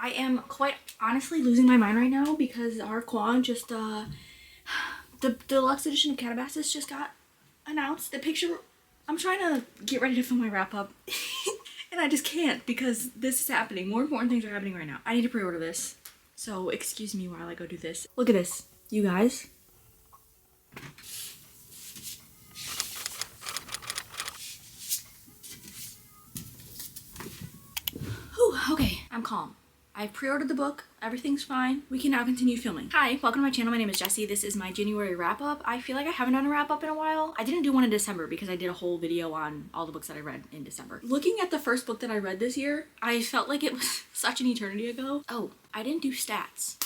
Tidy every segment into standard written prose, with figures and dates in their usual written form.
I am quite honestly losing my mind right now because our Kwon just, the deluxe edition of Calabasas just got announced. The picture, I'm trying to get ready to film my wrap up and I just can't because this is happening. More important things are happening right now. I need to pre-order this. So excuse me while I go do this. Look at this, you guys. Whew, okay, I'm calm. I pre-ordered the book, everything's fine. We can now continue filming. Hi, welcome to my channel. My name is Jessie. This is my January wrap-up. I feel like I haven't done a wrap-up in a while. I didn't do one in December because I did a whole video on all the books that I read in December. Looking at the first book that I read this year, I felt like it was such an eternity ago. Oh, I didn't do stats.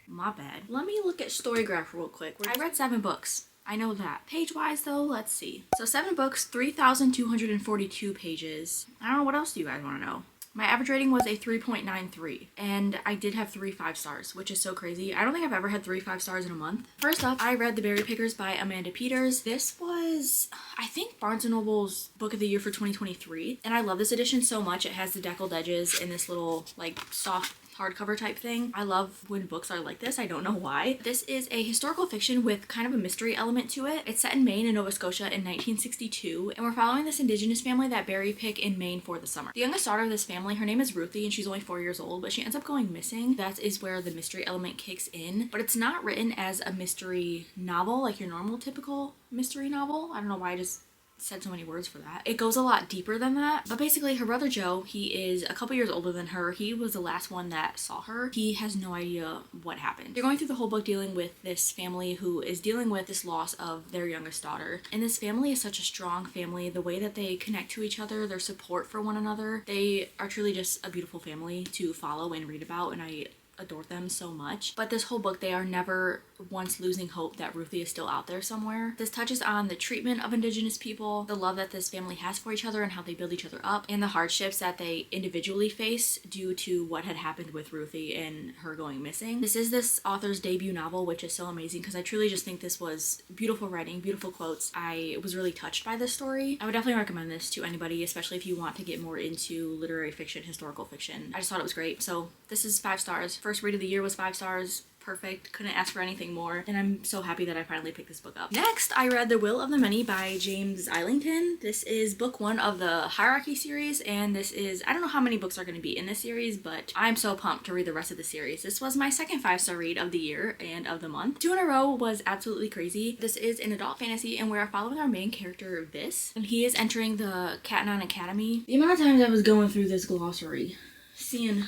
My bad. Let me look at Storygraph real quick. I read 7 books. I know that. Page-wise though, let's see. So 7 books, 3,242 pages. I don't know, what else do you guys want to know? My average rating was a 3.93, and I did have 3 5-stars, which is so crazy. I don't think I've ever had 3 5-stars in a month. First up, I read The Berry Pickers by Amanda Peters. This was, I think, Barnes & Noble's book of the year for 2023, and I love this edition so much. It has the deckled edges and this little, like, soft hardcover type thing. I love when books are like this. I don't know why. This is a historical fiction with kind of a mystery element to it. It's set in Maine and Nova Scotia in 1962, and we're following this indigenous family that berry pick in Maine for the summer. The youngest daughter of this family, her name is Ruthie, and she's only 4 years old, but she ends up going missing. That is where the mystery element kicks in, but it's not written as a mystery novel like your normal typical mystery novel. I don't know why I just said so many words for that. It goes a lot deeper than that. But basically, her brother Joe, he is a couple years older than her. He was the last one that saw her. He has no idea what happened. They're going through the whole book dealing with this family who is dealing with this loss of their youngest daughter. And this family is such a strong family. The way that they connect to each other, their support for one another, they are truly just a beautiful family to follow and read about, and I adore them so much. But this whole book, they are never once losing hope that Ruthie is still out there somewhere. This touches on the treatment of indigenous people, the love that this family has for each other and how they build each other up, and the hardships that they individually face due to what had happened with Ruthie and her going missing. This is this author's debut novel, which is so amazing because I truly just think this was beautiful writing, beautiful quotes. I was really touched by this story. I would definitely recommend this to anybody, especially if you want to get more into literary fiction, historical fiction. I just thought it was great. So this is 5 stars. First read of the year was 5 stars. Perfect. Couldn't ask for anything more, and I'm so happy that I finally picked this book up. Next, I read The Will of the Many by James Islington. This is book 1 of the Hierarchy series, and this is, I don't know how many books are going to be in this series, but I'm so pumped to read the rest of the series. This was my second 5-star read of the year and of the month. 2 in a row was absolutely crazy. This is an adult fantasy, and we are following our main character, Vis, and he is entering the Catanon Academy. The amount of times I was going through this glossary, seeing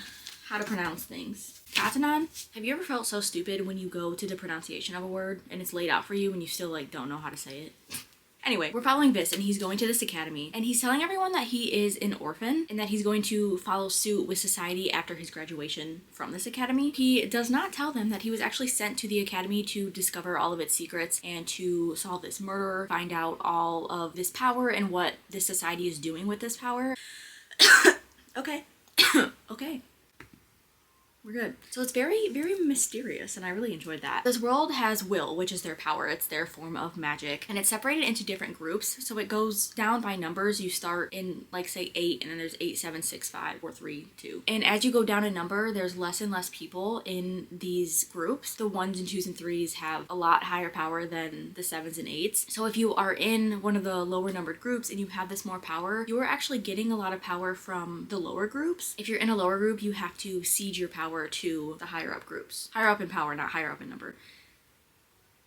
how to pronounce things. Catanon? Have you ever felt so stupid when you go to the pronunciation of a word and it's laid out for you and you still like don't know how to say it? Anyway, we're following Vis, and he's going to this academy, and he's telling everyone that he is an orphan and that he's going to follow suit with society after his graduation from this academy. He does not tell them that he was actually sent to the academy to discover all of its secrets and to solve this murder, find out all of this power and what this society is doing with this power. Okay. Okay. We're good. So it's very, very mysterious, and I really enjoyed that. This world has will, which is their power. It's their form of magic, and it's separated into different groups. So it goes down by numbers. You start in, like, say 8, and then there's 8, 7, 6, 5, or 3, 2. And as you go down in number, there's less and less people in these groups. The 1s and 2s and 3s have a lot higher power than the 7s and 8s. So if you are in one of the lower numbered groups and you have this more power, you are actually getting a lot of power from the lower groups. If you're in a lower group, you have to cede your power to the higher up groups. Higher up in power, not higher up in number.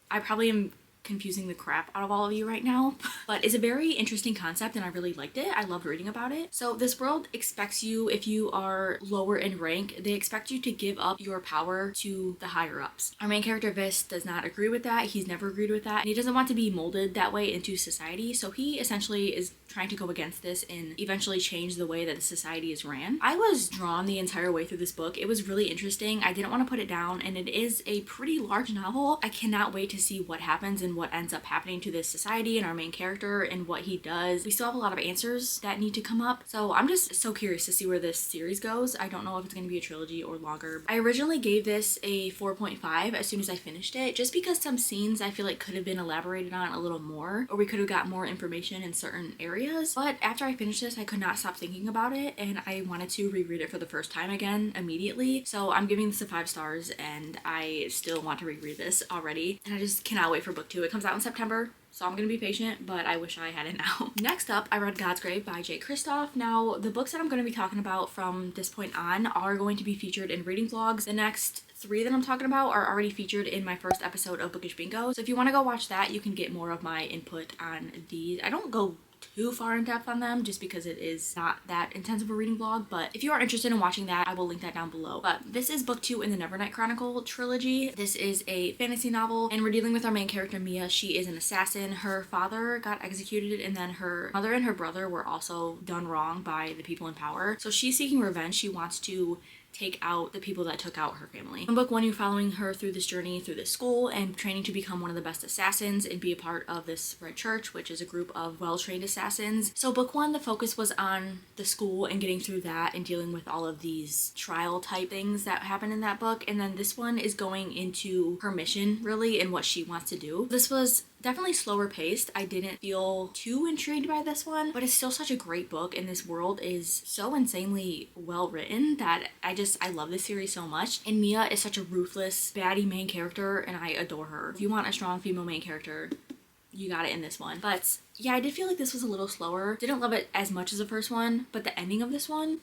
I probably am confusing the crap out of all of you right now, but it's a very interesting concept and I really liked it. I loved reading about it. So this world expects you, if you are lower in rank, they expect you to give up your power to the higher ups. Our main character Vis does not agree with that. He's never agreed with that, and he doesn't want to be molded that way into society, so he essentially is trying to go against this and eventually change the way that the society is ran. I was drawn the entire way through this book. It was really interesting. I didn't want to put it down, and it is a pretty large novel. I cannot wait to see what happens and what ends up happening to this society and our main character and what he does. We still have a lot of answers that need to come up. So I'm just so curious to see where this series goes. I don't know if it's going to be a trilogy or longer. I originally gave this a 4.5 as soon as I finished it, just because some scenes I feel like could have been elaborated on a little more, or we could have got more information in certain areas. But after I finished this, I could not stop thinking about it, and I wanted to reread it for the first time again immediately. So I'm giving this a 5 stars, and I still want to reread this already, and I just cannot wait for book 2. It comes out in September, so I'm gonna be patient, but I wish I had it now. Next up, I read God's Grave by Jay Kristoff. Now, the books that I'm gonna be talking about from this point on are going to be featured in reading vlogs. The next 3 that I'm talking about are already featured in my first episode of Bookish Bingo. So if you want to go watch that, you can get more of my input on these. I don't go too far in depth on them just because it is not that intense of a reading vlog, but if you are interested in watching that, I will link that down below. But this is book 2 in the Nevernight Chronicle trilogy. This is a fantasy novel, and we're dealing with our main character Mia. She is an assassin. Her father got executed, and then her mother and her brother were also done wrong by the people in power. So she's seeking revenge. She wants to take out the people that took out her family. In book 1, you're following her through this journey through this school and training to become one of the best assassins and be a part of this Red Church, which is a group of well-trained assassins. So book 1, the focus was on the school and getting through that and dealing with all of these trial type things that happen in that book. And then this one is going into her mission really and what she wants to do. This was definitely slower paced. I didn't feel too intrigued by this one, but it's still such a great book, and this world is so insanely well written that I love this series so much. And Mia is such a ruthless, baddie main character, and I adore her. If you want a strong female main character, you got it in this one. But yeah, I did feel like this was a little slower. Didn't love it as much as the first one, but the ending of this one,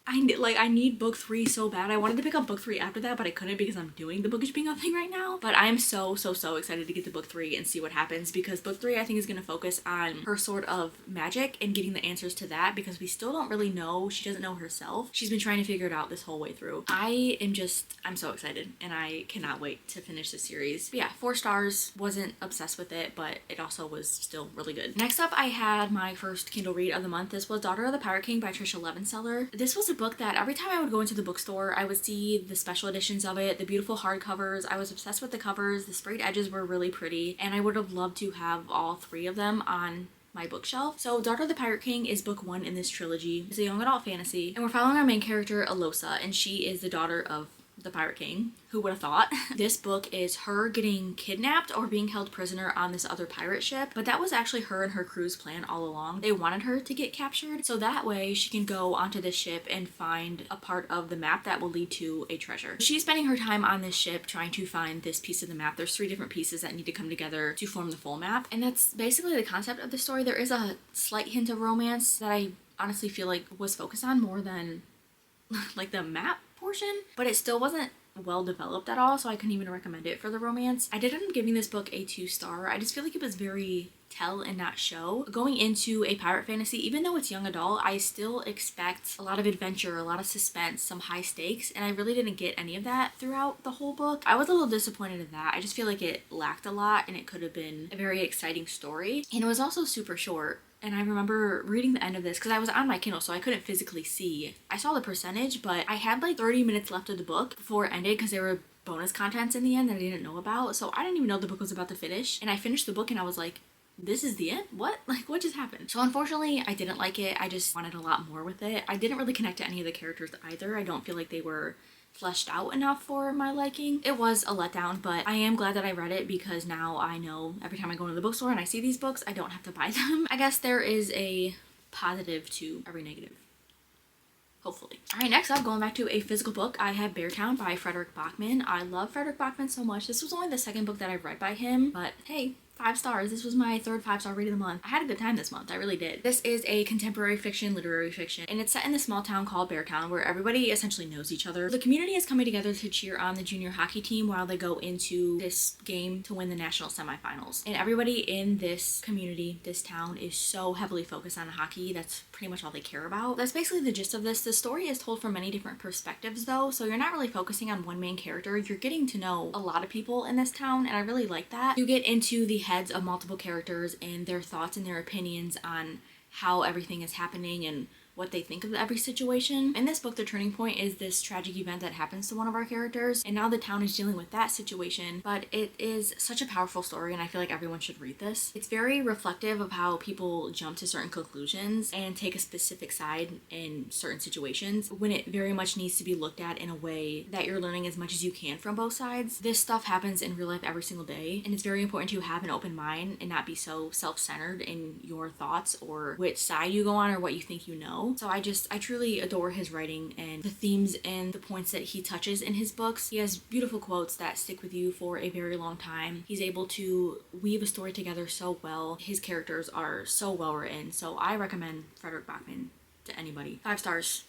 I need book 3 so bad. I wanted to pick up book 3 after that, but I couldn't because I'm doing the Bookish Bingo thing right now. But I'm so excited to get to book 3 and see what happens, because book 3 I think is going to focus on her sort of magic and getting the answers to that, because we still don't really know. She doesn't know herself. She's been trying to figure it out this whole way through. I'm so excited, and I cannot wait to finish this series. But yeah, 4 stars. Wasn't obsessed with it, but it also was still really good. Next up, I had my first Kindle read of the month. This was Daughter of the Pirate King by Trisha Levenseller. This was a book that every time I would go into the bookstore, I would see the special editions of it, the beautiful hardcovers. I was obsessed with the covers. The sprayed edges were really pretty, and I would have loved to have all 3 of them on my bookshelf. So Daughter of the Pirate King is book 1 in this trilogy. It's a young adult fantasy, and we're following our main character Alosa, and she is the daughter of the Pirate King. Who would have thought? This book is her getting kidnapped or being held prisoner on this other pirate ship, but that was actually her and her crew's plan all along. They wanted her to get captured so that way she can go onto this ship and find a part of the map that will lead to a treasure. She's spending her time on this ship trying to find this piece of the map. There's 3 different pieces that need to come together to form the full map, and that's basically the concept of the story. There is a slight hint of romance that I honestly feel like was focused on more than like the map portion, but it still wasn't well developed at all, so I couldn't even recommend it for the romance. I did end up giving this book a 2 star. I just feel like it was very tell and not show. Going into a pirate fantasy, even though it's young adult, I still expect a lot of adventure, a lot of suspense, some high stakes, and I really didn't get any of that throughout the whole book. I was a little disappointed in that. I just feel like it lacked a lot, and it could have been a very exciting story. And it was also super short. And I remember reading the end of this because I was on my Kindle, so I couldn't physically see. I saw the percentage, but I had like 30 minutes left of the book before it ended because there were bonus contents in the end that I didn't know about. So I didn't even know the book was about to finish. And I finished the book and I was like, this is the end? What? Like, what just happened? So unfortunately, I didn't like it. I just wanted a lot more with it. I didn't really connect to any of the characters either. I don't feel like they were fleshed out enough for my liking. It was a letdown, but I am glad that I read it because now I know every time I go into the bookstore and I see these books, I don't have to buy them. I guess there is a positive to every negative. Hopefully. Alright, next up, going back to a physical book, I have Beartown by Frederick Bachman. I love Frederick Bachman so much. This was only the 2nd book that I've read by him, but hey, 5 stars. This was my 3rd 5-star read of the month. I had a good time this month. I really did. This is a contemporary fiction, literary fiction, and it's set in this small town called Beartown where everybody essentially knows each other. The community is coming together to cheer on the junior hockey team while they go into this game to win the national semifinals. And everybody in this community, this town, is so heavily focused on hockey. That's pretty much all they care about. That's basically the gist of this. The story is told from many different perspectives though, so you're not really focusing on one main character. You're getting to know a lot of people in this town, and I really like that. You get into the heads of multiple characters and their thoughts and their opinions on how everything is happening and what they think of every situation. In this book, the turning point is this tragic event that happens to one of our characters, and now the town is dealing with that situation, but it is such a powerful story, and I feel like everyone should read this. It's very reflective of how people jump to certain conclusions and take a specific side in certain situations when it very much needs to be looked at in a way that you're learning as much as you can from both sides. This stuff happens in real life every single day, and it's very important to have an open mind and not be so self-centered in your thoughts or which side you go on or what you think you know. So I truly adore his writing and the themes and the points that he touches in his books. He has beautiful quotes that stick with you for a very long time. He's able to weave a story together so well. His characters are so well written. So I recommend Fredrik Backman to anybody. 5 stars.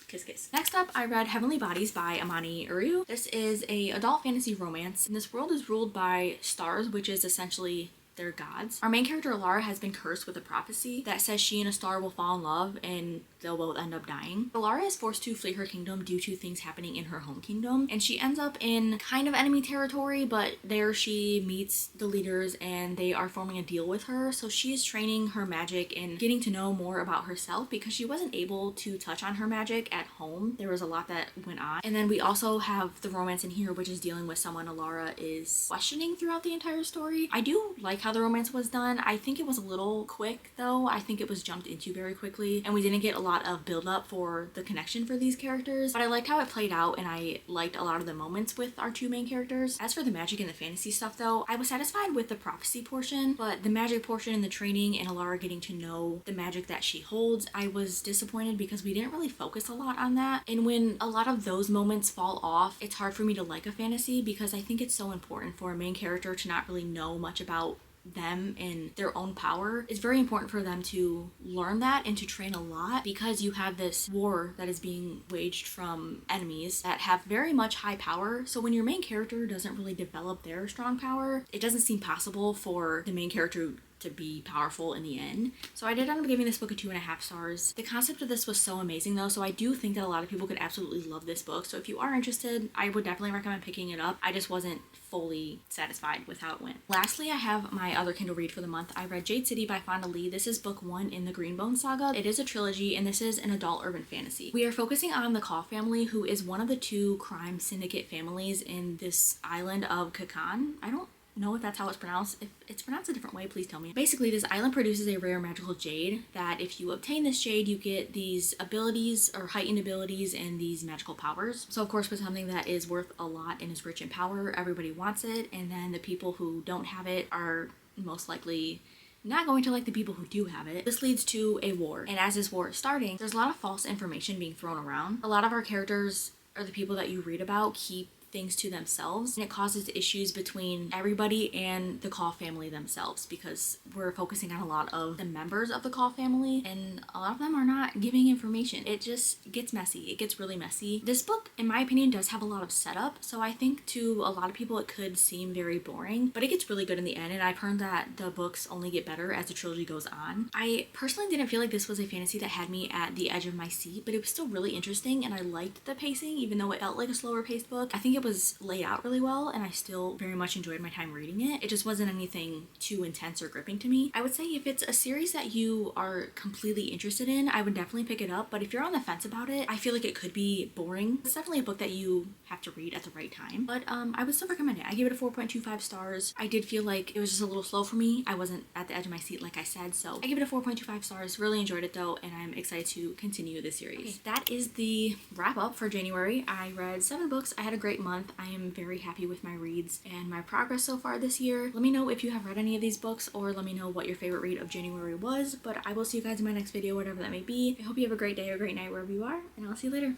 Kiss kiss. Next up, I read Heavenly Bodies by Amani Uriu. This is a adult fantasy romance, and this world is ruled by stars, which is essentially their gods. Our main character Alara has been cursed with a prophecy that says she and a star will fall in love and they'll both end up dying. Alara is forced to flee her kingdom due to things happening in her home kingdom, and she ends up in kind of enemy territory, but there she meets the leaders and they are forming a deal with her. So she is training her magic and getting to know more about herself because she wasn't able to touch on her magic at home. There was a lot that went on. And then we also have the romance in here, which is dealing with someone Alara is questioning throughout the entire story. I do like how the romance was done. I think it was a little quick though. I think it was jumped into very quickly and we didn't get a lot of build up for the connection for these characters, but I liked how it played out and I liked a lot of the moments with our 2 main characters. As for the magic and the fantasy stuff though, I was satisfied with the prophecy portion, but the magic portion and the training and Alara getting to know the magic that she holds, I was disappointed because we didn't really focus a lot on that. And when a lot of those moments fall off, it's hard for me to like a fantasy because I think it's so important for a main character to not really know much about them and their own power. It's very important for them to learn that and to train a lot because you have this war that is being waged from enemies that have very much high power. So when your main character doesn't really develop their strong power, it doesn't seem possible for the main character to be powerful in the end. So I did end up giving this book a 2.5 stars. The concept of this was so amazing though, so I do think that a lot of people could absolutely love this book. So if you are interested, I would definitely recommend picking it up. I just wasn't fully satisfied with how it went. Lastly, I have my other Kindle read for the month. I read Jade City by Fonda Lee. This is book 1 in the Greenbone saga. It is a trilogy and this is an adult urban fantasy. We are focusing on the Kaw family, who is one of the 2 crime syndicate families in this island of Kakan. I don't know if that's how it's pronounced. If it's pronounced a different way, please tell me. Basically, this island produces a rare magical jade that if you obtain this jade, you get these abilities or heightened abilities and these magical powers. So of course, with something that is worth a lot and is rich in power, everybody wants it, and then the people who don't have it are most likely not going to like the people who do have it. This leads to a war, and as this war is starting, there's a lot of false information being thrown around. A lot of our characters or the people that you read about keep things to themselves, and it causes issues between everybody and the Kaw family themselves because we're focusing on a lot of the members of the Kaw family and a lot of them are not giving information. It just gets messy. It gets really messy. This book, in my opinion, does have a lot of setup, so I think to a lot of people it could seem very boring, but it gets really good in the end, and I've heard that the books only get better as the trilogy goes on. I personally didn't feel like this was a fantasy that had me at the edge of my seat, but it was still really interesting and I liked the pacing even though it felt like a slower paced book. I think it was laid out really well and I still very much enjoyed my time reading it. It just wasn't anything too intense or gripping to me. I would say if it's a series that you are completely interested in, I would definitely pick it up, but if you're on the fence about it, I feel like it could be boring. It's definitely a book that you have to read at the right time, but I would still recommend it. I gave it a 4.25 stars. I did feel like it was just a little slow for me. I wasn't at the edge of my seat like I said, so I give it a 4.25 stars. Really enjoyed it though, and I'm excited to continue the series. Okay, that is the wrap up for January. I read 7 books. I had a great month. I am very happy with my reads and my progress so far this year. Let me know if you have read any of these books, or let me know what your favorite read of January was, but I will see you guys in my next video, whatever that may be. I hope you have a great day or great night wherever you are, and I'll see you later.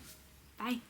Bye.